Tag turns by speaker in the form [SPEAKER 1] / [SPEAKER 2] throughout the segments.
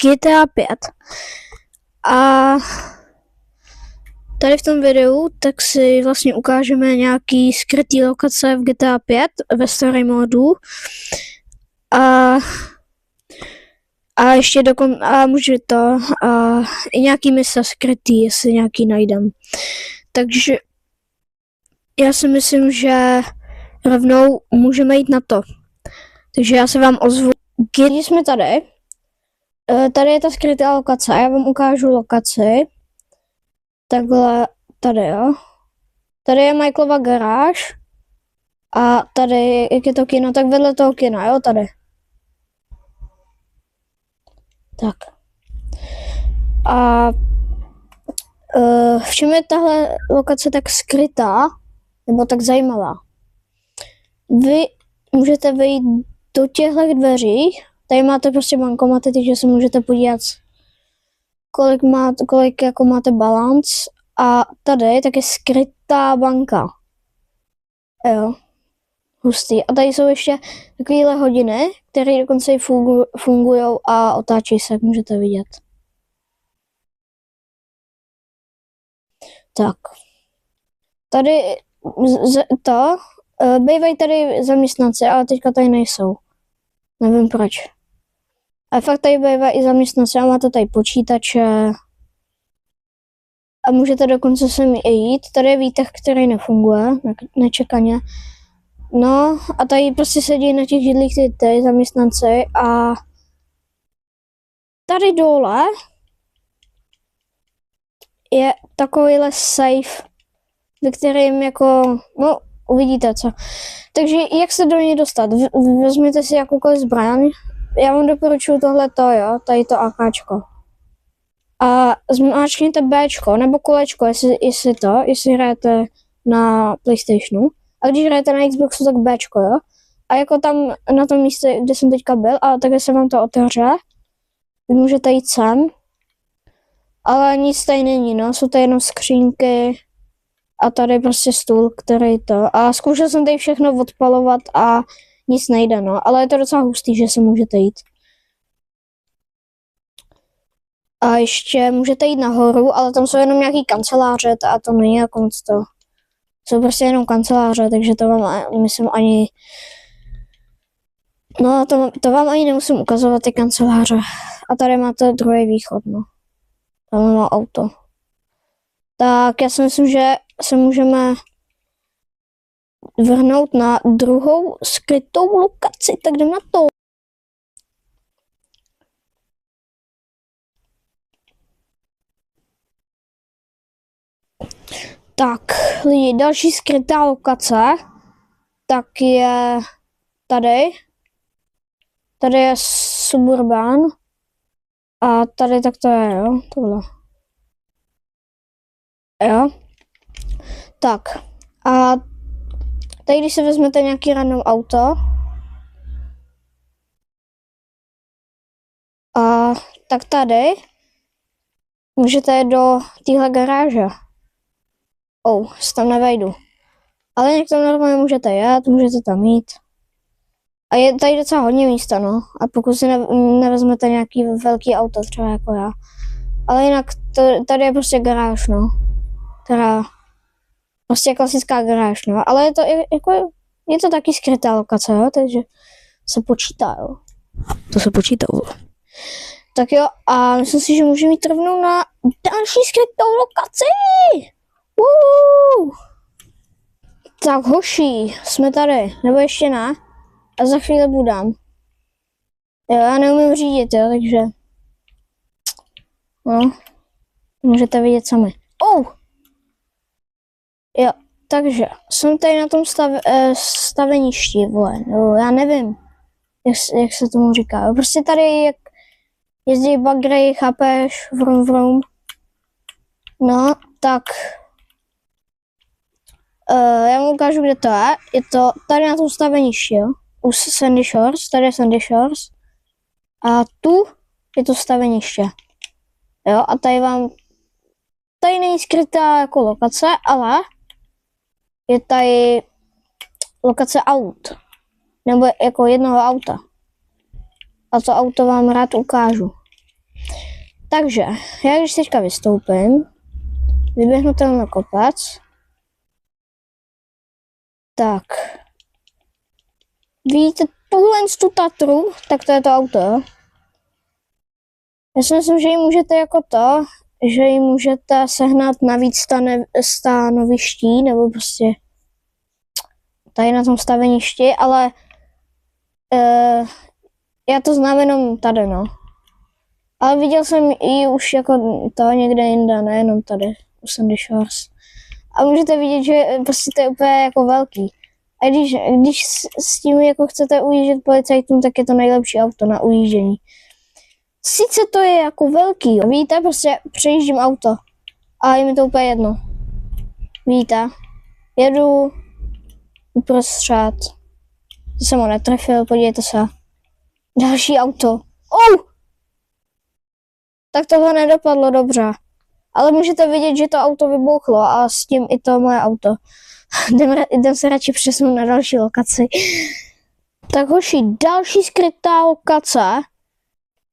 [SPEAKER 1] GTA 5. A tady v tom videu tak si vlastně ukážeme nějaký skrytý lokace v GTA 5 ve story modu. A ještě může to i nějaký mise skrytý, jestli nějaký najdem. Takže já si myslím, že rovnou můžeme jít na to. Takže já se vám ozvu. Když jsme tady, tady je ta skrytá lokace, já vám ukážu lokaci. Takhle, tady jo. Tady je Michaelova garáž. A tady, jak je to kino, tak vedle toho kina, jo, tady. Tak. A v čem je tahle lokace tak skrytá, nebo tak zajímavá? Vy můžete vejít do těchto dveří, tady máte prostě bankomaty, takže se můžete podívat, kolik jako máte balanc. A tady tak je skrytá banka. Jo. Hustý. A tady jsou ještě takovéhle hodiny, které dokonce i fungují a otáčí se, jak můžete vidět. Tak. Tady bývají tady zaměstnanci, ale teďka tady nejsou. Nevím proč. A fakt tady bývají i zaměstnanci a máte tady počítače. A můžete dokonce sem jít. Tady je výtah, který nefunguje, nečekaně. No a tady prostě sedí na těch židlích ty zaměstnanci a tady dole je takovýhle safe, ve kterým jako, no uvidíte co. Takže jak se do něj dostat? Vezměte si jakoukoliv zbraň. Já vám doporučuji tohleto, jo, tady to AKčko. A zmáčkněte Bčko nebo kolečko, jestli hrajete na PlayStationu. A když hrajete na Xboxu, tak Bčko, jo. A jako tam na tom místě, kde jsem teďka byl, a takhle se vám to otevře. Vy můžete jít sem. Ale nic tady není, no. Jsou tady jenom skřínky. A tady prostě stůl, který to. A zkoušel jsem tady všechno odpalovat a nic nejde, no. Ale je to docela hustý, že se můžete jít. A ještě můžete jít nahoru, ale tam jsou jenom nějaký kanceláře a to není jako moc to. Jsou prostě jenom kanceláře, takže to vám myslím ani... No to vám ani nemusím ukazovat ty kanceláře. A tady máte druhý východ, no. Tam má auto. Tak já si myslím, že se můžeme vrhnout na druhou skrytou lokaci, tak jdem na to. Tak, lidi, další skrytá lokace, tak je tady. Tady je Suburban. A tady tak to je, jo, tohle. Jo. Tak, a tady když se vezmete nějaký random auto. A tak tady můžete jít do téhle garáže. Se tam nevejdu. Ale nějak tam normálně můžete jet, můžete tam jít. A je tady docela hodně místa, no. A pokud si nevezmete nějaký velký auto, třeba jako já. Ale jinak tady je prostě garáž, no. Teda prostě klasická garáž, no. Ale je to jako, je to taky skrytá lokace, jo, takže se počítá, jo. To se počítá, jo. Tak jo, a myslím si, že můžeme jít rovnou na další skrytou lokaci. Tak hoši, jsme tady, nebo ještě ne? A za chvíli budám. Jo, já neumím řídit, jo, takže... No, můžete vidět sami. Jo, takže jsem tady na tom staveništi, vole, jo, já nevím, jak se tomu říká. Jo, prostě tady, jak jezdí bagry, chápeš, vrum. No, tak... já vám ukážu, kde to je. Je to tady na tom staveništi, jo. U Sandy Shores, tady je Sandy Shores. A tu je to staveniště. Jo, a tady není skrytá jako lokace, ale je tady lokace aut. Nebo jako jednoho auta. A to auto vám rád ukážu. Takže, já když teďka vystoupím, vyběhnu tam na kopec, tak, vidíte tuhle tu Tatru, tak to je to auto, jo? Já si myslím, že ji můžete jako to, že ji můžete sehnat na víc stanoviští, nebo prostě tady na tom staveništi, ale já to znám jenom tady, no. Ale viděl jsem ji už jako to někde jinde, nejenom tady, u Sandy Shores. A můžete vidět, že prostě to je úplně jako velký. A když s tím jako chcete ujíždět policajtům, tak je to nejlepší auto na ujíždění. Sice to je jako velký, jo. Víte, prostě přejíždím auto a je mi to úplně jedno. Víte, jedu uprostřed, to jsem ho netrefil, podívejte se. Další auto. Tak tohle nedopadlo dobře. Ale můžete vidět, že to auto vybouchlo a s tím i to moje auto. Jdem se radši přesnout na další lokaci. Tak hoši, další skrytá lokace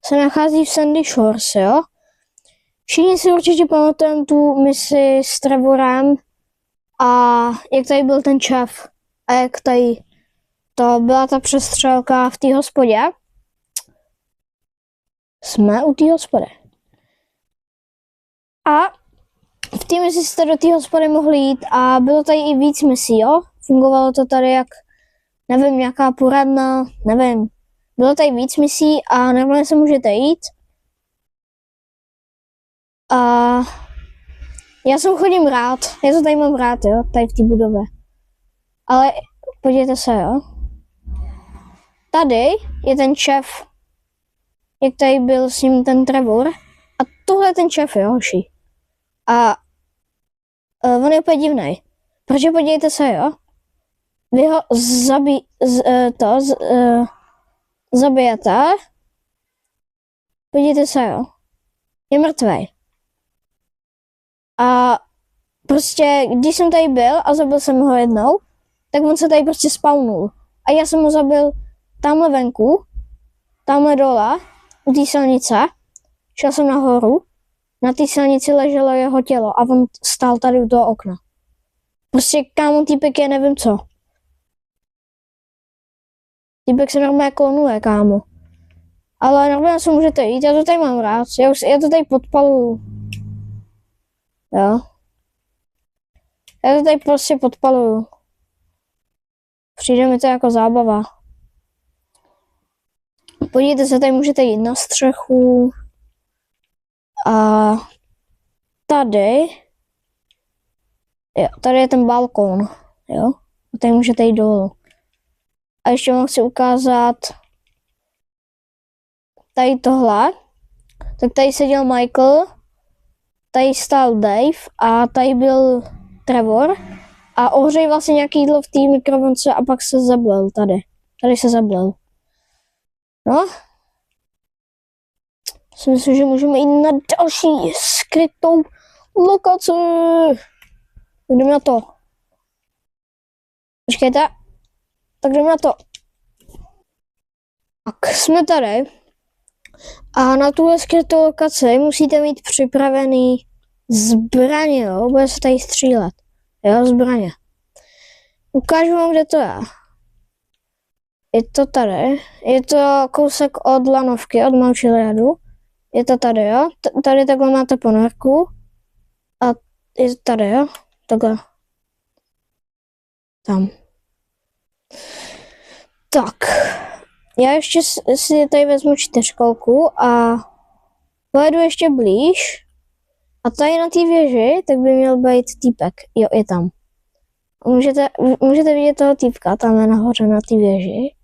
[SPEAKER 1] se nachází v Sandy Shores, jo? Všichni si určitě pamatujeme tu misi s Trevorem a jak tady byl ten šéf a jak tady to byla ta přestřelka v té hospodě. Jsme u té hospody. A v té misi jste do té hospody mohli jít a bylo tady i víc misí, jo? Fungovalo to tady jak, nevím, nějaká poradna, nevím. Bylo tady víc misí a normálně se můžete jít. A já jsem chodím rád, já to tady mám rád, jo, tady v té budově. Ale podívejte se, jo. Tady je ten šéf, jak tady byl s ním ten Trevor. A tohle je ten šéf, jo, hoši. A on je úplně divnej. Protože podívejte se, jo. Vy ho zabijete. Podívejte se, jo. Je mrtvej. A prostě, když jsem tady byl a zabil jsem ho jednou, tak on se tady prostě spawnul. A já jsem ho zabil tamhle venku, tamhle dole, u té silnice. Šel jsem nahoru, na té silnici leželo jeho tělo a on stál tady u toho okna. Prostě kámo, týpek je nevím co. Týpek se normálně klonuje, kámo. Ale normálně se můžete jít, já to tady mám rád, já to tady podpaluju. Jo. Já to tady prostě podpaluju. Přijde mi to jako zábava. Podívejte se, tady můžete jít na střechu. A tady, jo, tady je ten balkon, jo, a tady můžete jít dolů. A ještě vám chci ukázat tady tohle, tak tady seděl Michael, tady stál Dave a tady byl Trevor a ohřeji vlastně nějaký jídlo v té mikrovlnce a pak se zablil tady se zablil. No. Si myslím, že můžeme jít na další skrytou lokaci. Jdeme na to. Počkejte. Tak jdeme na to. Tak jsme tady. A na tuhle skrytou lokaci musíte mít připravený zbraně, jo. Bude se tady střílet. Jo, zbraně. Ukážu vám, kde to je. Je to tady. Je to kousek od lanovky, od Mouchiliadu. Je to tady, jo? Tady takhle máte ponorku. A je to tady, jo? Takhle. Tam. Tak. Já ještě si tady vezmu 4kolku a pojedu ještě blíž. A tady na té věži, tak by měl být týpek. Jo, je tam. Můžete vidět toho týpka, tam je nahoře na té věži.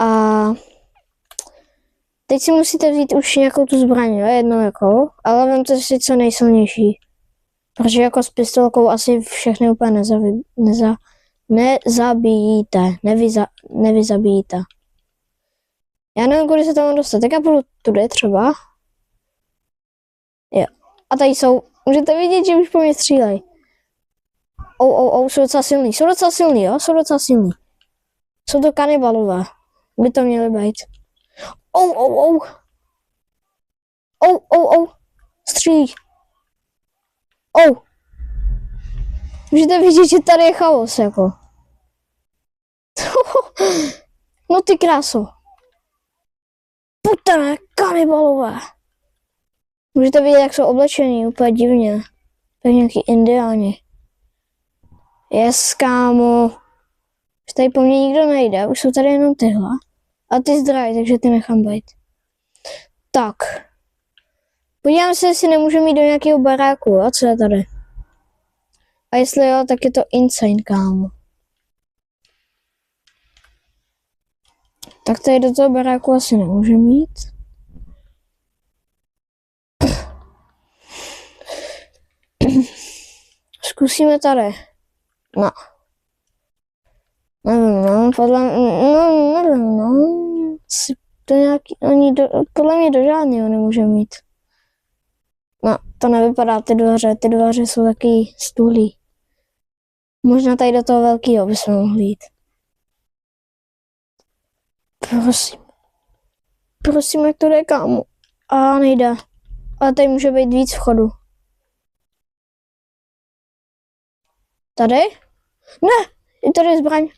[SPEAKER 1] A teď si musíte vzít už nějakou tu zbraň, jo, jednou jakou, ale vemte si co nejsilnější. Protože jako s pistolkou asi všechny úplně nevyzabijíte. Já nevím, kudy se tam mám dostat, tak já půjdu tudy třeba. Jo. A tady jsou, můžete vidět, že už po mě střílej. Jsou docela silný, jo, jsou docela silný. Jsou to kanibalové, by to měly být. Střílí. Můžete vidět, že tady je chaos, jako. No ty kráso. Putané kanibalové. Můžete vidět, jak jsou oblečení, úplně divně. Tak nějaký indiáni. Kámo. Už tady po mně nikdo nejde, už jsou tady jenom tyhle. A ty zdraví, takže ty nechám být. Tak. Podívám se, jestli nemůžeme jít do nějakého baráku, a co je tady? A jestli jo, tak je to insane, kámo. Tak tady do toho baráku asi nemůžeme jít. Zkusíme tady. No. Nevím, no, to nějaký, podle mě do žádného nemůžeme mít. No, to nevypadá, ty dveře jsou taky stůlí. Možná tady do toho velkého bychom mohli jít. Prosím, jak to jde, kámo. A nejde. Ale tady může být víc vchodu. Tady? Ne, je tady zbraň.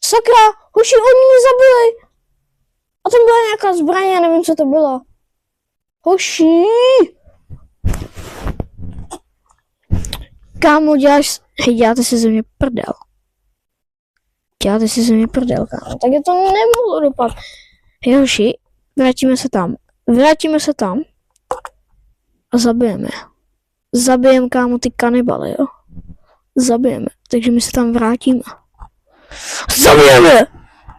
[SPEAKER 1] Sakra, hoši, oni mě zabili. A tam byla nějaká zbraň, já nevím, co to bylo. Hoši. Kámo, děláte si ze mě prdel. Kámo. Tak je to nemohlo dopadnout. Hej, hoši, vrátíme se tam. A zabijeme. Zabijeme, kámo, ty kanibaly, jo. Zabijeme, takže my se tam vrátíme. Zabijeme!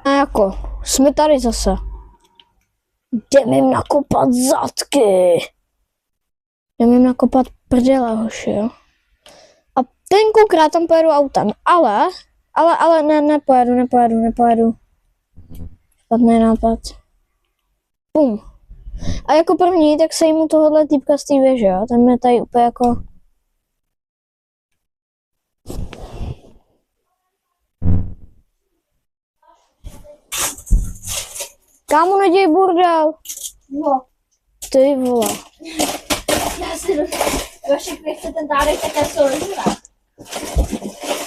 [SPEAKER 1] A jako, jsme tady zase. Jdeme jim nakopat zadky. Jdeme jim nakopat prdele, hoši, jo. A tenkokrát tam pojedu autem, ale ne, nepojedu. Špatný nápad. Pum. A jako první, tak sejmu tohohle týpka z té věže, jo. Ten je tady úplně jako... Kámo, neděj burdel.
[SPEAKER 2] No.
[SPEAKER 1] Ty vole.
[SPEAKER 2] Já si Vašek nechce ten dárek, tak já se rozžrát.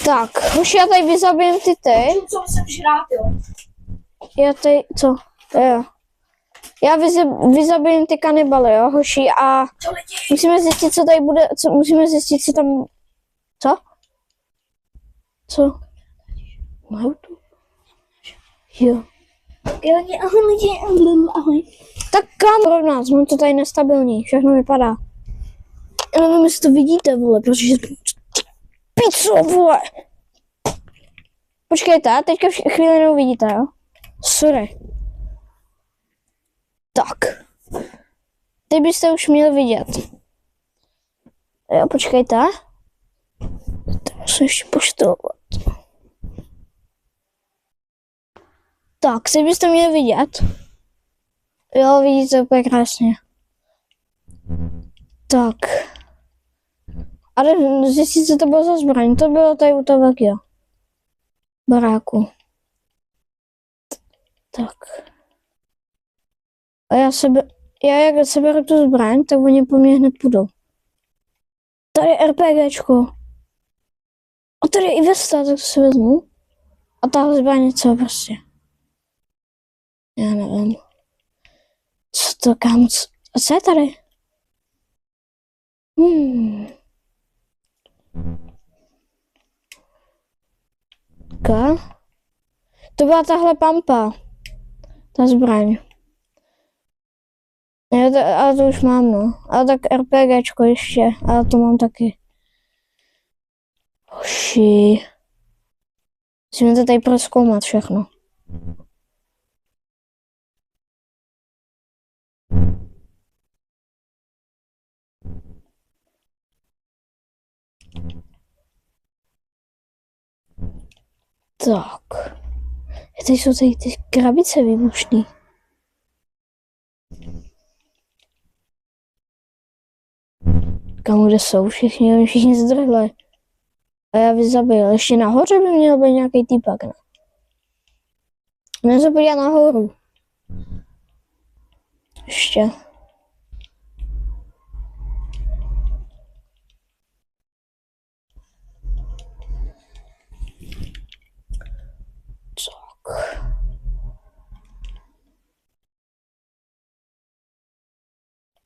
[SPEAKER 1] Tak, hoši, já tady vyzabijem ty.
[SPEAKER 2] Co jsem žrát, jo?
[SPEAKER 1] Já tady, co? Jo. Já vyzabijem ty kanibaly, jo, hoši, a musíme zjistit, co tady bude, musíme zjistit, co tam, co? Co? Mají tu? Jo.
[SPEAKER 2] Ahoj.
[SPEAKER 1] Tak kam rovnat, mám to tady nestabilní, všechno vypadá. Já nevím, jestli to vidíte, vole, protože... Pico, vole! Počkejte, teďka chvíli neuvidíte, jo? Sorry. Tak. Teď byste už měli vidět. Jo, počkejte. To musím ještě poštelovat. Tak, teď byste měli vidět. Jo, vidíte úplně krásně. Tak. Ale zjistit, co to bylo za zbraň. To bylo tady u toho velkého baráku. Tak. A já jak seberu tu zbraň, tak oni po mně hned půjdou. Tady je RPGčko. A tady je i Vesta, tak to si vezmu. A tahle zbraň je co prostě. Já nevím. Co to, kámo, a co je tady? To byla tahle pampa. Ta zbraň. Ale to už mám, no. Ale tak RPGčko ještě, ale to mám taky. Hoši. Musíme to tady prozkoumat všechno. Tak. Teď jsou tady ty krabice výbušný. Kam kde jsou všichni zdrhli. A já vyzabil. Ještě nahoře by měl být nějaký týpak, ne? Můžeme se podívat nahoru. Ještě.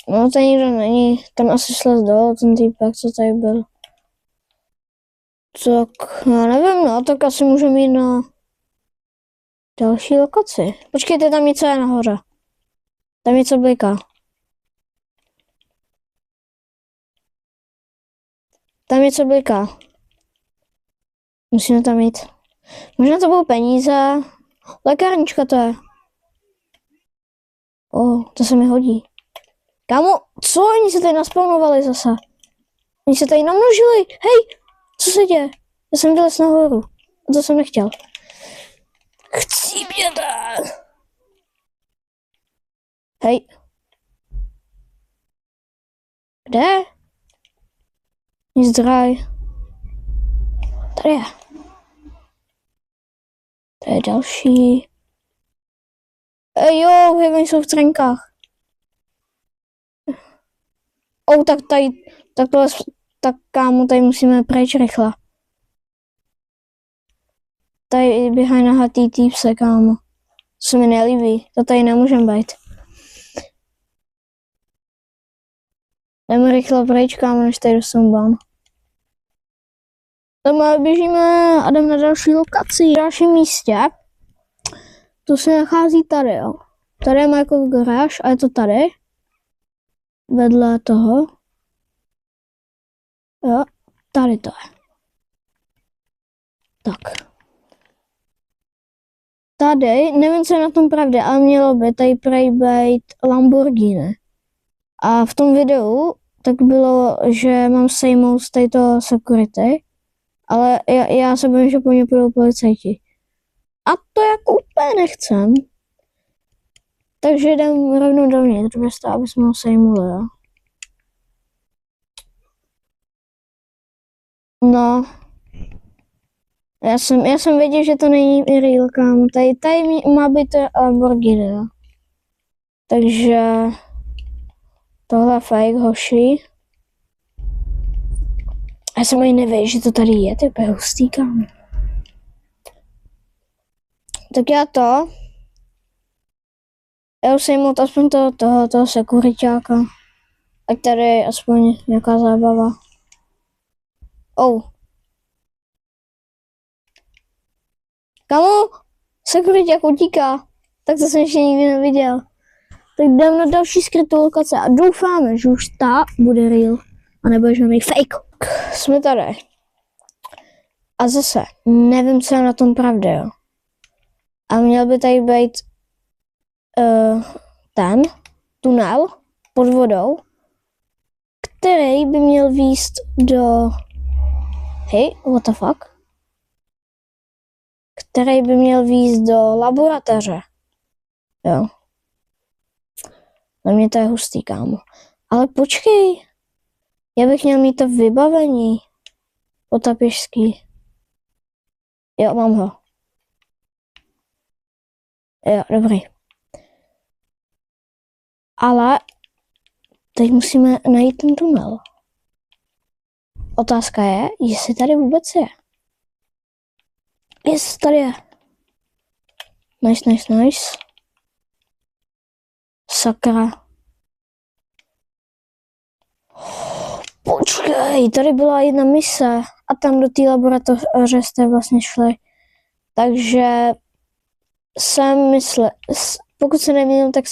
[SPEAKER 1] No, to nikdo není. Tam asi šla dolů, ten týpek, co tady byl. Tak, já nevím, no, tak asi můžeme jít na další lokaci. Počkejte, tam něco je nahoře. Tam něco bliká. Tam něco bliká. Musíme tam jít. Možná to budou peníze. Lékárnička to je. To se mi hodí. Kámo, co? Oni se tady naspawnovali zase. Oni se tady namnožili. Hej, co se děje? Já jsem vylez nahoru. A to jsem nechtěl. Chci bědat. Hej. Kde? Nic draj. Tady je. To je další. Jo, oni jsou v trenkách. Tak tady, tak kámo, tady musíme pryč rychle. Tady běhají nahatý týpse, kámo. To se mi nelíbí, to tady nemůžem být. Jdeme rychle pryč, kámo, než tady dostanu ban. Tam běžíme a jdeme na další lokaci. V dalším místě. To se nachází tady, jo. Tady je Michael's garáž a je to tady. Vedle toho. Jo, tady to je. Tak. Tady, nevím, co je na tom pravdy, ale mělo by tady prej být Lamborghini. A v tom videu tak bylo, že mám sejmout z této security, ale já se bojím, že po mě půjdou policajti. A to jako úplně nechcem. Takže jdem rovnou dovnitř, bez toho, aby jsme ho sejmuli, jo. No. Já jsem věděl, že to není real, kámo. Tady má být Lamborghini, jo. Takže tohle je fake, hoši. Já jsem ani nevěděl, že to tady je, to je úplně hustý, kámo. Tak já už sejmu aspoň toho sekuriťáka. Ať tady aspoň nějaká zábava. Kámo, sekuriťák utíká. Tak to jsem ještě nikdy neviděl. Tak jdem na další skrytou lokace a doufáme, že už ta bude real. A nebo žádný fake. Jsme tady. A zase, nevím, co je na tom pravda, jo. A měl by tady být ten tunel pod vodou, který by měl vést do... Hej, what the fuck? Který by měl vést do laboratoře. Jo. Na mě to je hustý, kámo. Ale počkej. Já bych měl mít to vybavení. Potapišský. Jo, mám ho. Jo, dobrý. Ale teď musíme najít ten tunel. Otázka je, jestli tady vůbec je. Jestli tady je. Nice. Sakra. Počkej, tady byla jedna mise a tam do té laboratoře jste vlastně šli. Takže pokud se nemýlím, tak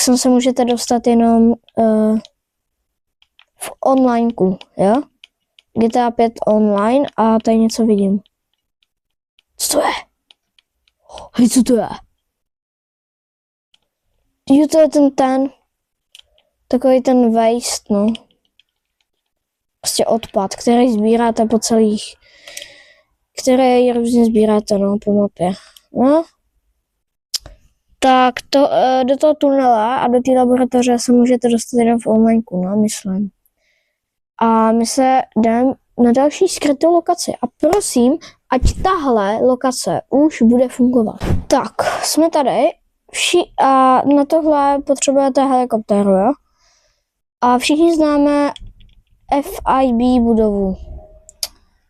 [SPEAKER 1] sem se můžete dostat jenom v onlineku, jo? GTA 5 online a tady něco vidím. Co to je? Hej, co to je? Jo, to je ten takový ten waste, no. Prostě odpad, který sbíráte po celých, které různě sbíráte, no, po mapě. No. Tak do toho tunela a do té laboratoře se můžete dostat jenom v onlineku, no, myslím. A my se jdeme na další skrytou lokaci. A prosím, ať tahle lokace už bude fungovat. Tak, jsme tady. A na tohle potřebujete helikoptéru, jo? A všichni známe FIB budovu.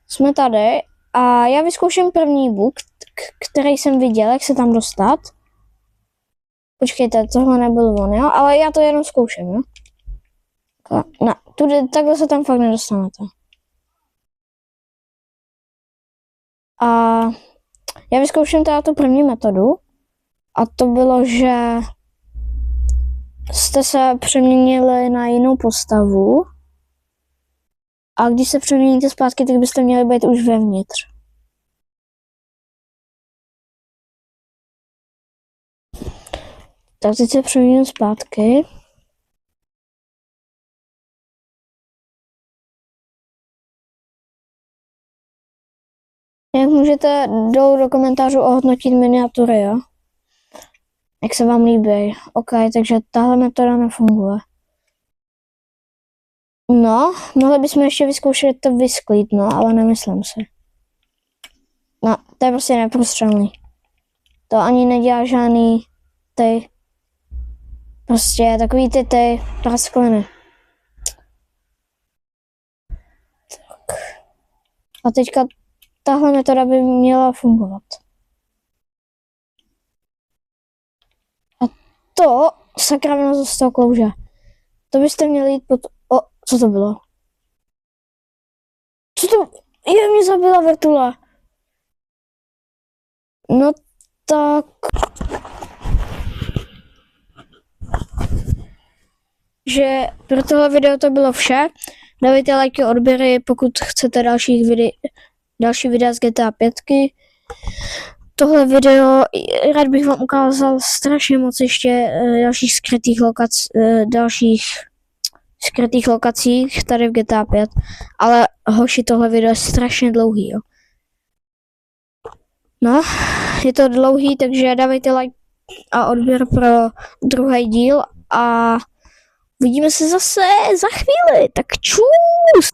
[SPEAKER 1] Jsme tady a já vyzkouším první bug, který jsem viděl, jak se tam dostat. Počkejte, tohle nebyl on, jo? Ale já to jenom zkouším, jo? Ne, takhle se tam fakt nedostanete. A já vyzkouším teda tu první metodu. A to bylo, že jste se přeměnili na jinou postavu. A když se přeměníte zpátky, tak byste měli být už vevnitř. Tak teď se přeměním zpátky. Jak můžete dolů do komentářů ohodnotit miniatury, jo? Jak se vám líbí. OK, takže tahle metoda nefunguje. No, mohli bychom ještě vyzkoušet to vysklít, no, ale nemyslím si. No, to je prostě neprůstřelný. To ani nedělá žádný ty. Prostě takový ty praskliny. Tak. A teďka tahle metoda by měla fungovat. A to, sakra mě z toho klouže. To byste měli jít pod... O, co to bylo? Co to... Mě zabila vrtule. No tak... Že pro tohle video to bylo vše. Dávejte lajky, odběry, pokud chcete další videa z GTA 5. Tohle video, rád bych vám ukázal strašně moc ještě dalších skrytých lokacích tady v GTA 5, ale hoši, tohle video je strašně dlouhý, jo. No, je to dlouhý, takže dávejte like a odběr pro druhý díl a vidíme se zase za chvíli, tak čus!